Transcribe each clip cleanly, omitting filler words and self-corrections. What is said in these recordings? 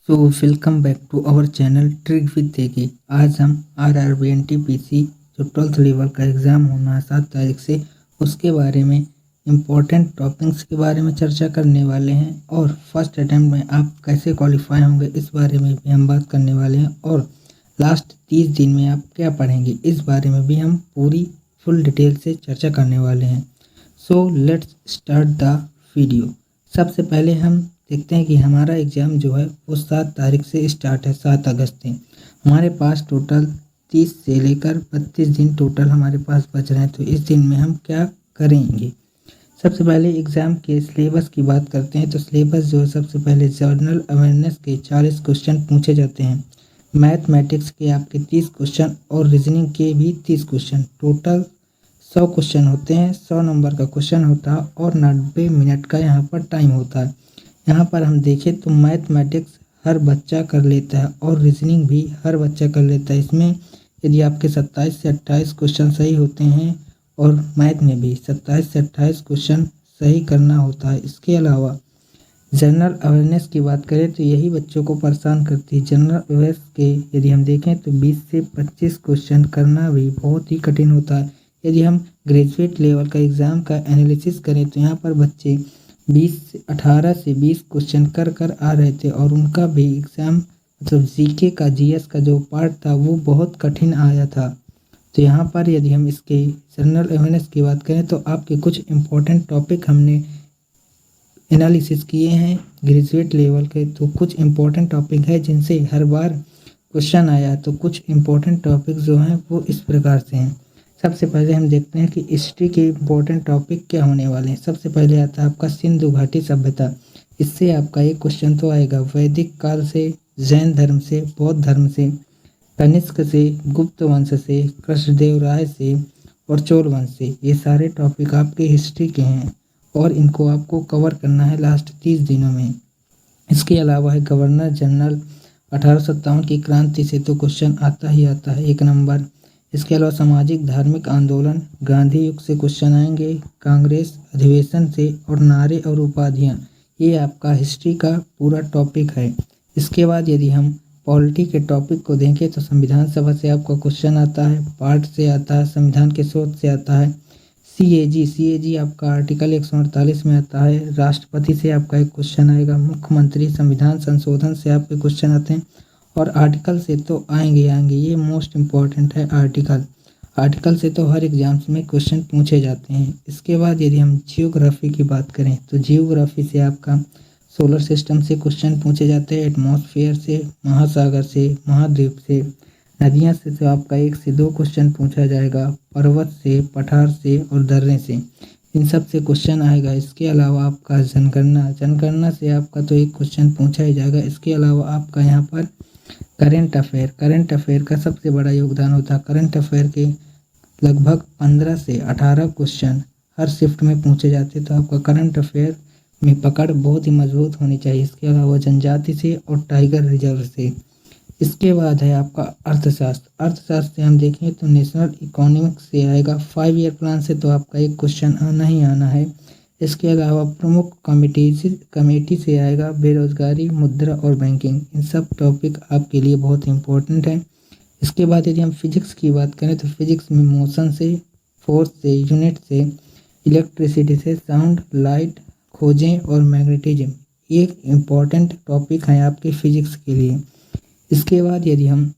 So welcome back to our channel trick with देगी। आज हम RRB NTPC जो 12th लेवल का एग्ज़ाम होना है 7 तारीख से, उसके बारे में इम्पोर्टेंट टॉपिक्स के बारे में चर्चा करने वाले हैं और फर्स्ट अटैम्प्ट में आप कैसे क्वालिफाई होंगे इस बारे में भी हम बात करने वाले हैं और लास्ट 30 दिन में आप क्या पढ़ेंगे इस बारे में भी हम पूरी फुल डिटेल से चर्चा करने वाले हैं। So let's start the video. सबसे पहले हम देखते हैं कि हमारा एग्ज़ाम जो है वो 7 तारीख से स्टार्ट है, 7 अगस्त से। हमारे पास टोटल 30 से लेकर 32 दिन टोटल हमारे पास बच रहे हैं। तो इस दिन में हम क्या करेंगे, सबसे पहले एग्ज़ाम के सिलेबस की बात करते हैं। तो सिलेबस जो है सबसे पहले जनरल अवेयरनेस के 40 क्वेश्चन पूछे जाते हैं, मैथमेटिक्स के आपके 30 क्वेश्चन और रीजनिंग के भी 30 क्वेश्चन। टोटल 100 क्वेश्चन होते हैं, 100 नंबर का क्वेश्चन होता है और 90 मिनट का यहाँ पर टाइम होता है। यहाँ पर हम देखें तो मैथमेटिक्स हर बच्चा कर लेता है और रीजनिंग भी हर बच्चा कर लेता है। इसमें यदि आपके 27 से 28 क्वेश्चन सही होते हैं और मैथ में भी 27 से 28 क्वेश्चन सही करना होता है। इसके अलावा जनरल अवेयरनेस की बात करें तो यही बच्चों को परेशान करती है। जनरल अवेयरनेस के यदि हम देखें तो 20 से 25 क्वेश्चन करना भी बहुत ही कठिन होता है। यदि हम ग्रेजुएट लेवल का एग्ज़ाम का एनालिसिस करें तो यहाँ पर बच्चे 18 से 20 क्वेश्चन कर कर आ रहे थे और उनका भी एग्ज़ाम मतलब जीके का जीएस का जो पार्ट था वो बहुत कठिन आया था। तो यहाँ पर यदि हम इसके जनरल अवेयरनेस की बात करें तो आपके कुछ इम्पोर्टेंट टॉपिक हमने एनालिसिस किए हैं ग्रेजुएट लेवल के। तो कुछ इम्पोर्टेंट टॉपिक है जिनसे हर बार क्वेश्चन आया। तो कुछ इम्पोर्टेंट टॉपिक जो हैं वो इस प्रकार से हैं। सबसे पहले हम देखते हैं कि हिस्ट्री के इम्पोर्टेंट टॉपिक क्या होने वाले हैं। सबसे पहले आता है आपका सिंधु घाटी सभ्यता। इससे आपका एक क्वेश्चन तो आएगा वैदिक काल से, जैन धर्म से, बौद्ध धर्म से, कनिष्क से, गुप्त वंश से, कृष्णदेव राय से और चोल वंश से। ये सारे टॉपिक आपके हिस्ट्री के हैं और इनको आपको कवर करना है लास्ट 30 दिनों में। इसके अलावा है गवर्नर जनरल 1857 की क्रांति से, तो क्वेश्चन आता ही आता है 1 नंबर। इसके अलावा सामाजिक धार्मिक आंदोलन गांधी युग से क्वेश्चन आएंगे, कांग्रेस अधिवेशन से और नारे और उपाधियां। ये आपका हिस्ट्री का पूरा टॉपिक है। इसके बाद यदि हम पॉलिटी के टॉपिक को देखें तो संविधान सभा से आपका क्वेश्चन आता है, पार्ट से आता है, संविधान के स्रोत से आता है। सीएजी आपका आर्टिकल 148 में आता है। राष्ट्रपति से आपका एक क्वेश्चन आएगा, मुख्यमंत्री संविधान संशोधन से आपके क्वेश्चन आते हैं और आर्टिकल से तो आएंगे। ये मोस्ट इम्पॉर्टेंट है आर्टिकल से तो हर एग्जाम्स में क्वेश्चन पूछे जाते हैं। इसके बाद यदि हम जियोग्राफी की बात करें तो जियोग्राफी से आपका सोलर सिस्टम से क्वेश्चन पूछे जाते हैं, एटमॉस्फेयर से, महासागर से, महाद्वीप से, नदियाँ से तो आपका 1 से 2 क्वेश्चन पूछा जाएगा, पर्वत से, पठार से और दर्रे से, इन सब से क्वेश्चन आएगा। इसके अलावा आपका जनगणना से आपका तो 1 क्वेश्चन पूछा ही जाएगा। इसके अलावा आपका यहाँ पर करंट अफेयर का सबसे बड़ा योगदान होता है। करंट अफेयर के लगभग 15 से 18 क्वेश्चन हर शिफ्ट में पूछे जाते, तो आपका करंट अफेयर में पकड़ बहुत ही मजबूत होनी चाहिए। इसके अलावा जनजाति से और टाइगर रिजर्व से। इसके बाद है आपका अर्थशास्त्र से हम देखें तो नेशनल इकोनॉमिक्स से आएगा, 5 ईयर प्लान से तो आपका 1 क्वेश्चन आना ही आना है। इसके अलावा प्रमुख कमेटी से आएगा, बेरोजगारी, मुद्रा और बैंकिंग। इन सब टॉपिक आपके लिए बहुत इंपॉर्टेंट है। इसके बाद यदि हम फिजिक्स की बात करें तो फिजिक्स में मोशन से, फोर्स से, यूनिट से, इलेक्ट्रिसिटी से, साउंड, लाइट, खोजें और मैग्नेटिज्म, ये इम्पॉर्टेंट टॉपिक हैं आपके फिजिक्स के लिए। इसके बाद यदि हम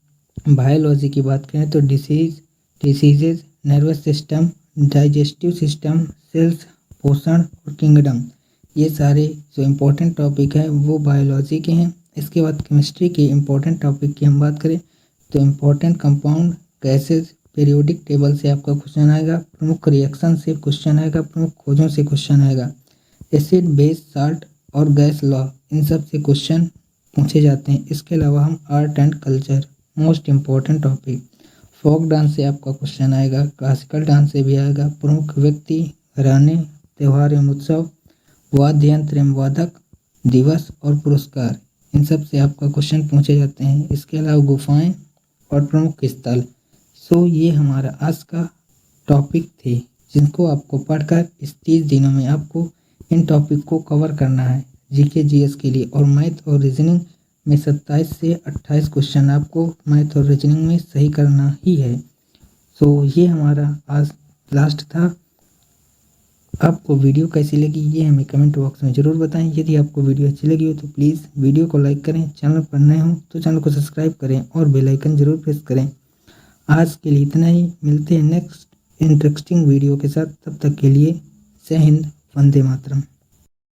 बायोलॉजी की बात करें तो diseases, nervous system, digestive system, cells, पोषण और किंगडम, ये सारे जो इम्पोर्टेंट टॉपिक हैं वो बायोलॉजी के हैं। इसके बाद केमिस्ट्री के इम्पोर्टेंट टॉपिक की हम बात करें तो important compound, gases, periodic table से आपका क्वेश्चन आएगा, प्रमुख रिएक्शन से क्वेश्चन आएगा, प्रमुख खोजों से क्वेश्चन आएगा, एसिड, बेस, साल्ट और गैस लॉ, इन सब से क्वेश्चन पूछे जाते हैं। इसके अलावा हम art and culture, most important topic, folk dance से आपका क्वेश्चन आएगा, क्लासिकल डांस से भी आएगा, प्रमुख व्यक्ति, घराने, त्यौहार एवं उत्सव, वाद्य यंत्र एवं वादक, दिवस और पुरस्कार, इन सब से आपका क्वेश्चन पूछे जाते हैं। इसके अलावा गुफाएं और प्रमुख स्थल। सो ये हमारा आज का टॉपिक थे जिनको आपको पढ़कर इस 30 दिनों में आपको इन टॉपिक को कवर करना है जीके जीएस के लिए। और मैथ और रीजनिंग में 27 से 28 क्वेश्चन आपको मैथ और रीजनिंग में सही करना ही है। सो ये हमारा आज लास्ट था। आपको वीडियो कैसी लगी ये हमें कमेंट बॉक्स में ज़रूर बताएं। यदि आपको वीडियो अच्छी लगी हो तो प्लीज़ वीडियो को लाइक करें, चैनल पर नए हो तो चैनल को सब्सक्राइब करें और बेल आइकन ज़रूर प्रेस करें। आज के लिए इतना ही, मिलते हैं नेक्स्ट इंटरेस्टिंग वीडियो के साथ। तब तक के लिए जय हिंद, वंदे मातरम।